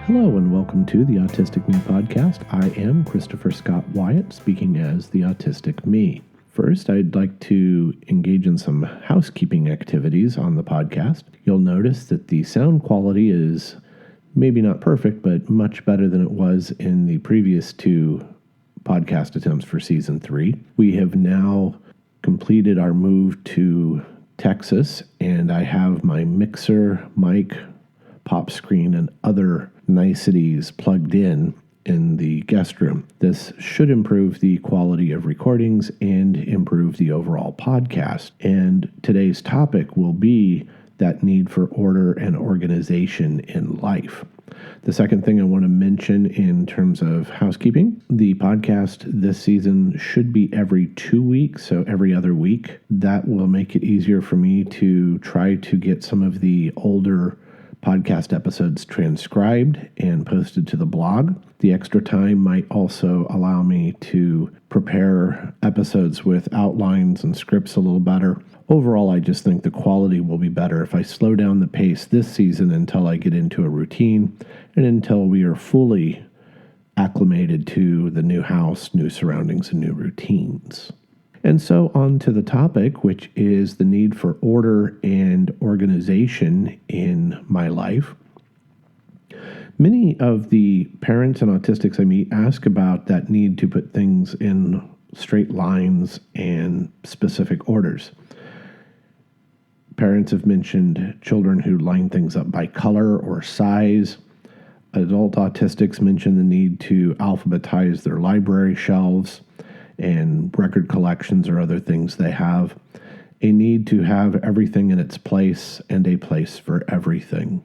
Hello and welcome to the Autistic Me podcast. I am Christopher Scott Wyatt, speaking as the Autistic Me. First, I'd like to engage in some housekeeping activities on the podcast. You'll notice that the sound quality is maybe not perfect, but much better than it was in the previous two podcast attempts for Season 3. We have now completed our move to Texas, and I have my mixer, mic, pop screen, and other niceties plugged in the guest room. This should improve the quality of recordings and improve the overall podcast. And today's topic will be that need for order and organization in life. The second thing I want to mention in terms of housekeeping, the podcast this season should be every 2 weeks, so every other week. That will make it easier for me to try to get some of the older podcast episodes transcribed and posted to the blog. The extra time might also allow me to prepare episodes with outlines and scripts a little better. Overall, I just think the quality will be better if I slow down the pace this season until I get into a routine and until we are fully acclimated to the new house, new surroundings, and new routines. And so on to the topic, which is the need for order and organization in my life. Many of the parents and autistics I meet ask about that need to put things in straight lines and specific orders. Parents have mentioned children who line things up by color or size. Adult autistics mention the need to alphabetize their library shelves and record collections or other things they have. A need to have everything in its place and a place for everything.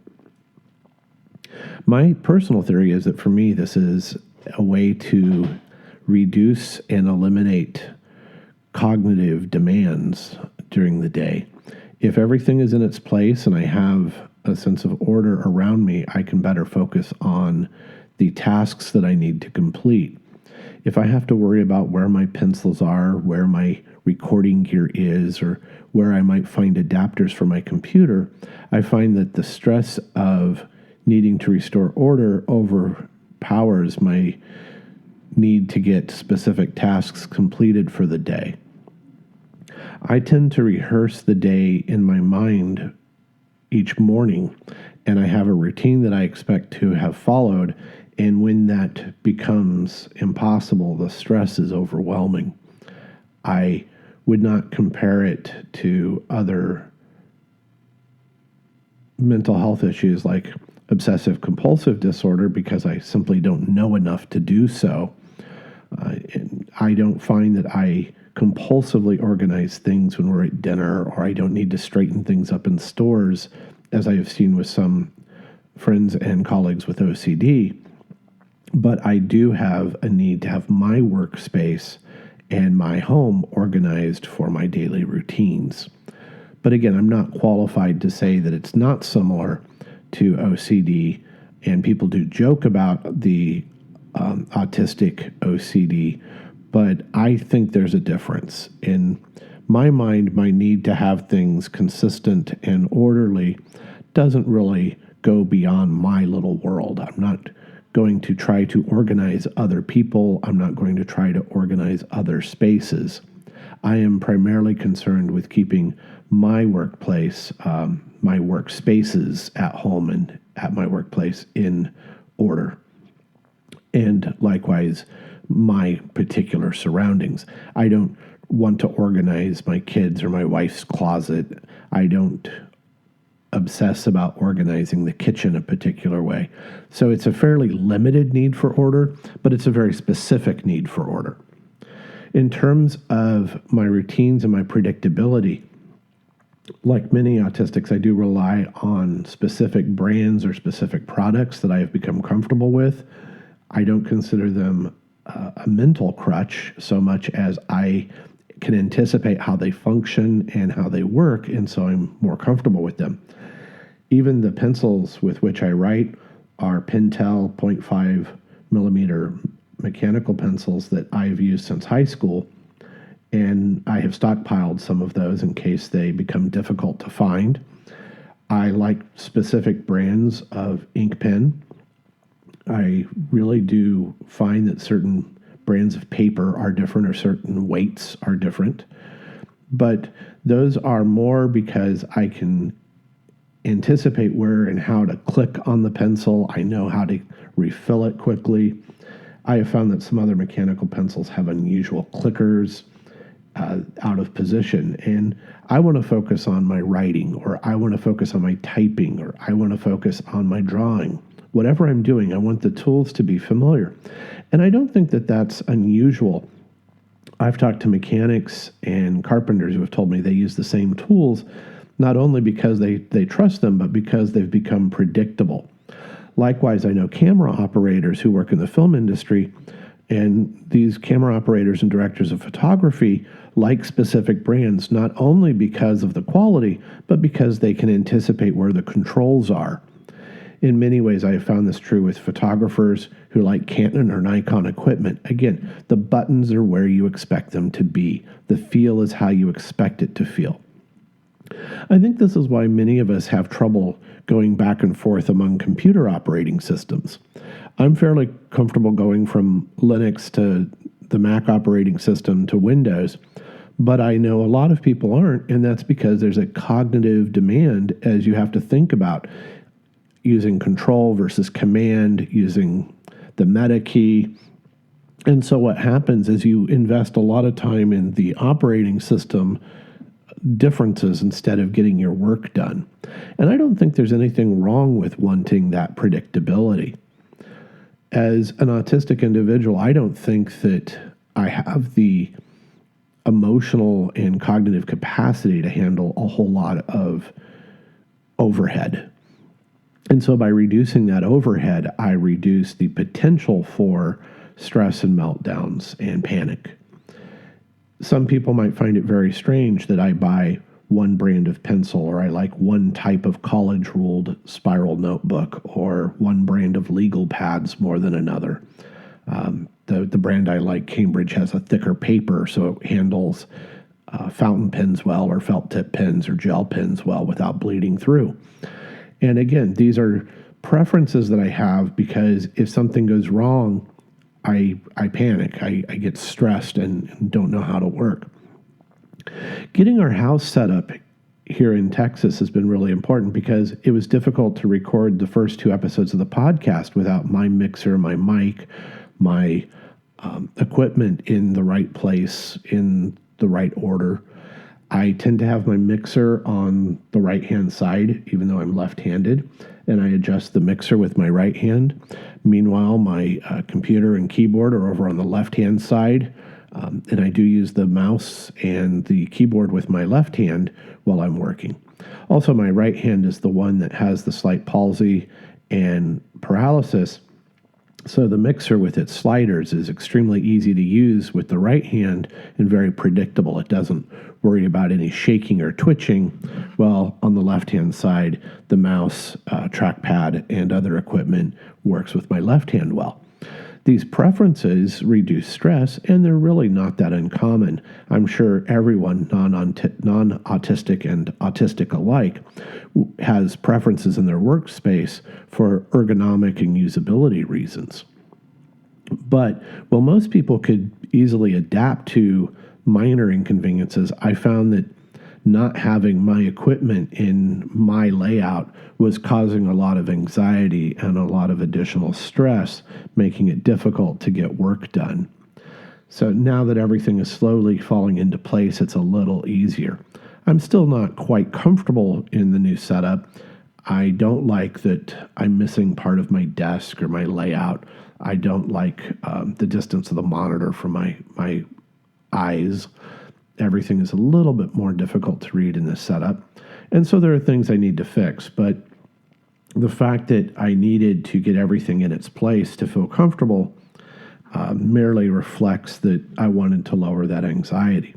My personal theory is that for me, this is a way to reduce and eliminate cognitive demands during the day. If everything is in its place and I have a sense of order around me, I can better focus on the tasks that I need to complete. If I have to worry about where my pencils are, where my recording gear is, or where I might find adapters for my computer, I find that the stress of needing to restore order overpowers my need to get specific tasks completed for the day. I tend to rehearse the day in my mind each morning, and I have a routine that I expect to have followed. And when that becomes impossible, the stress is overwhelming. I would not compare it to other mental health issues like obsessive compulsive disorder because I simply don't know enough to do so. And I don't find that I compulsively organize things when we're at dinner, or I don't need to straighten things up in stores, as I have seen with some friends and colleagues with OCD. But I do have a need to have my workspace and my home organized for my daily routines. But again, I'm not qualified to say that it's not similar to OCD, and people do joke about the autistic OCD, but I think there's a difference. In my mind, my need to have things consistent and orderly doesn't really go beyond my little world. I'm not going to try to organize other people. I'm not going to try to organize other spaces. I am primarily concerned with keeping my workplace, my workspaces at home and at my workplace in order. And likewise, my particular surroundings. I don't want to organize my kids' or my wife's closet. I don't obsess about organizing the kitchen a particular way. So it's a fairly limited need for order, but it's a very specific need for order. In terms of my routines and my predictability, like many autistics, I do rely on specific brands or specific products that I have become comfortable with. I don't consider them a mental crutch so much as I can anticipate how they function and how they work, and so I'm more comfortable with them. Even the pencils with which I write are Pentel 0.5 millimeter mechanical pencils that I've used since high school, and I have stockpiled some of those in case they become difficult to find. I like specific brands of ink pen. I really do find that certain brands of paper are different or certain weights are different. But those are more because I can anticipate where and how to click on the pencil. I know how to refill it quickly. I have found that some other mechanical pencils have unusual clickers out of position. And I want to focus on my writing, or I want to focus on my typing, or I want to focus on my drawing. Whatever I'm doing, I want the tools to be familiar. And I don't think that that's unusual. I've talked to mechanics and carpenters who have told me they use the same tools, not only because they trust them, but because they've become predictable. Likewise, I know camera operators who work in the film industry, and these camera operators and directors of photography like specific brands, not only because of the quality, but because they can anticipate where the controls are. In many ways, I have found this true with photographers who like Canon or Nikon equipment. Again, the buttons are where you expect them to be. The feel is how you expect it to feel. I think this is why many of us have trouble going back and forth among computer operating systems. I'm fairly comfortable going from Linux to the Mac operating system to Windows, but I know a lot of people aren't, and that's because there's a cognitive demand as you have to think about using control versus command, using the meta key. And so what happens is you invest a lot of time in the operating system differences instead of getting your work done. And I don't think there's anything wrong with wanting that predictability. As an autistic individual, I don't think that I have the emotional and cognitive capacity to handle a whole lot of overhead. And so by reducing that overhead, I reduce the potential for stress and meltdowns and panic. Some people might find it very strange that I buy one brand of pencil, or I like one type of college-ruled spiral notebook, or one brand of legal pads more than another. The brand I like, Cambridge, has a thicker paper, so it handles fountain pens well, or felt tip pens or gel pens well without bleeding through. And again, these are preferences that I have because if something goes wrong, I panic. I get stressed and don't know how to work. Getting our house set up here in Texas has been really important because it was difficult to record the first 2 episodes of the podcast without my mixer, my mic, my equipment in the right place, in the right order. I tend to have my mixer on the right-hand side, even though I'm left-handed, and I adjust the mixer with my right hand. Meanwhile, my computer and keyboard are over on the left-hand side, and I do use the mouse and the keyboard with my left hand while I'm working. Also, my right hand is the one that has the slight palsy and paralysis, so the mixer with its sliders is extremely easy to use with the right hand and very predictable. It doesn't worry about any shaking or twitching, while on the left-hand side, the mouse, trackpad, and other equipment works with my left hand well. These preferences reduce stress, and they're really not that uncommon. I'm sure everyone, non-autistic and autistic alike, has preferences in their workspace for ergonomic and usability reasons. But while most people could easily adapt to minor inconveniences, I found that not having my equipment in my layout was causing a lot of anxiety and a lot of additional stress, making it difficult to get work done. So now that everything is slowly falling into place, it's a little easier. I'm still not quite comfortable in the new setup. I don't like that I'm missing part of my desk or my layout. I don't like the distance of the monitor from my eyes. Everything is a little bit more difficult to read in this setup. And so there are things I need to fix, but the fact that I needed to get everything in its place to feel comfortable merely reflects that I wanted to lower that anxiety.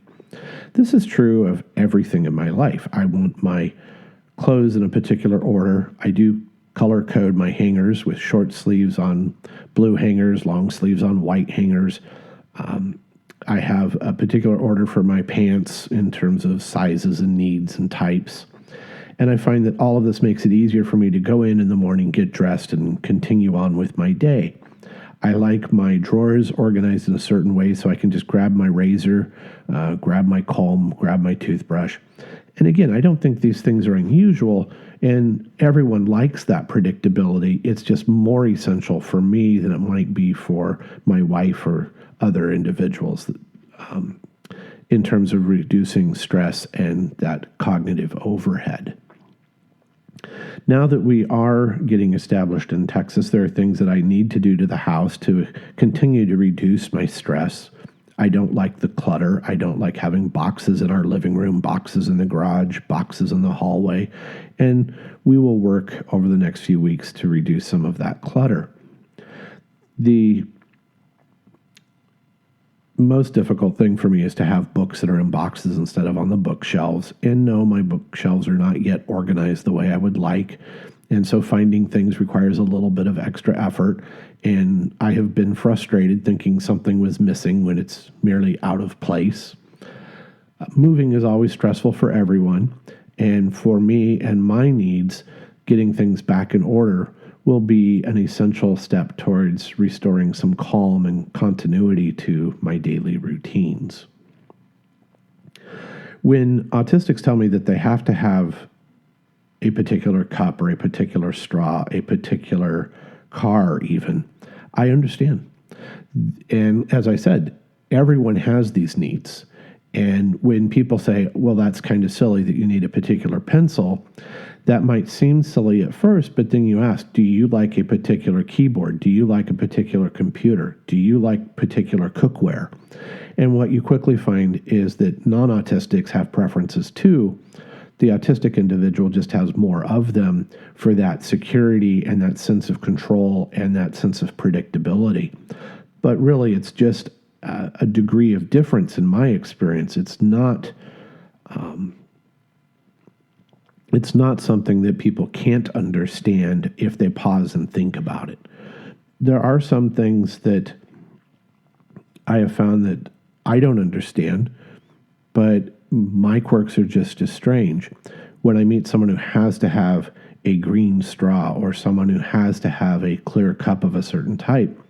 This is true of everything in my life. I want my clothes in a particular order. I do color code my hangers with short sleeves on blue hangers, long sleeves on white hangers. I have a particular order for my pants in terms of sizes and needs and types. And I find that all of this makes it easier for me to go in the morning, get dressed, and continue on with my day. I like my drawers organized in a certain way so I can just grab my razor, grab my comb, grab my toothbrush. And again, I don't think these things are unusual, and everyone likes that predictability. It's just more essential for me than it might be for my wife or other individuals in terms of reducing stress and that cognitive overhead. Now that we are getting established in Texas, there are things that I need to do to the house to continue to reduce my stress. I don't like the clutter. I don't like having boxes in our living room, boxes in the garage, boxes in the hallway. And we will work over the next few weeks to reduce some of that clutter. The most difficult thing for me is to have books that are in boxes instead of on the bookshelves. And no, my bookshelves are not yet organized the way I would like. And so finding things requires a little bit of extra effort. And I have been frustrated thinking something was missing when it's merely out of place. Moving is always stressful for everyone. And for me and my needs, getting things back in order will be an essential step towards restoring some calm and continuity to my daily routines. When autistics tell me that they have to have a particular cup or a particular straw, a particular car even, I understand. And as I said, everyone has these needs. And when people say, well, that's kind of silly that you need a particular pencil, that might seem silly at first, but then you ask, do you like a particular keyboard? Do you like a particular computer? Do you like particular cookware? And what you quickly find is that non-autistics have preferences too. The autistic individual just has more of them for that security and that sense of control and that sense of predictability. But really, it's just a degree of difference in my experience. It's not something that people can't understand if they pause and think about it. There are some things that I have found that I don't understand, but my quirks are just as strange. When I meet someone who has to have a green straw or someone who has to have a clear cup of a certain type,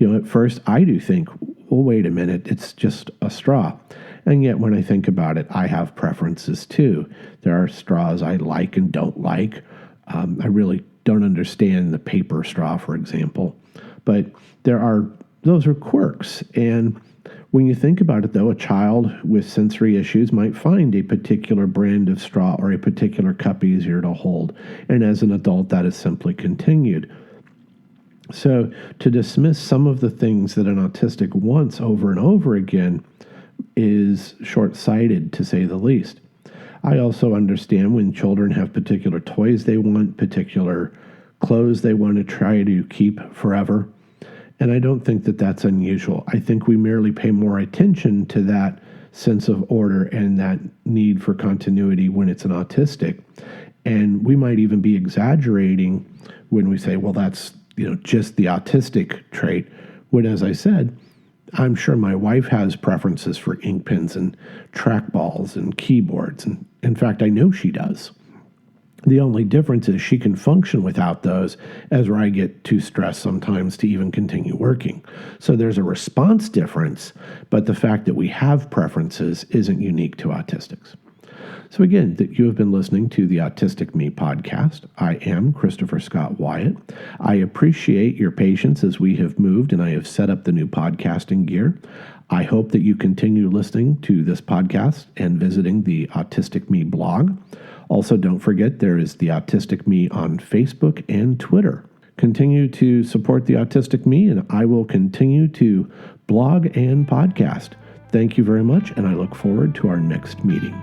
at first I do think, well, wait a minute, it's just a straw. And yet when I think about it, I have preferences too. There are straws I like and don't like. I really don't understand the paper straw, for example. But those are quirks. And when you think about it, though, a child with sensory issues might find a particular brand of straw or a particular cup easier to hold. And as an adult, that is simply continued. So to dismiss some of the things that an autistic wants over and over again is short-sighted, to say the least. I also understand when children have particular toys they want, particular clothes they want to try to keep forever. And I don't think that that's unusual. I think we merely pay more attention to that sense of order and that need for continuity when it's an autistic. And we might even be exaggerating when we say, well, that's just the autistic trait, when, as I said, I'm sure my wife has preferences for ink pens and trackballs and keyboards. And in fact, I know she does. The only difference is she can function without those, as where I get too stressed sometimes to even continue working. So there's a response difference, but the fact that we have preferences isn't unique to autistics. So again, that you have been listening to the Autistic Me podcast. I am Christopher Scott Wyatt. I appreciate your patience as we have moved and I have set up the new podcasting gear. I hope that you continue listening to this podcast and visiting the Autistic Me blog. Also, don't forget there is the Autistic Me on Facebook and Twitter. Continue to support the Autistic Me, and I will continue to blog and podcast. Thank you very much, and I look forward to our next meeting.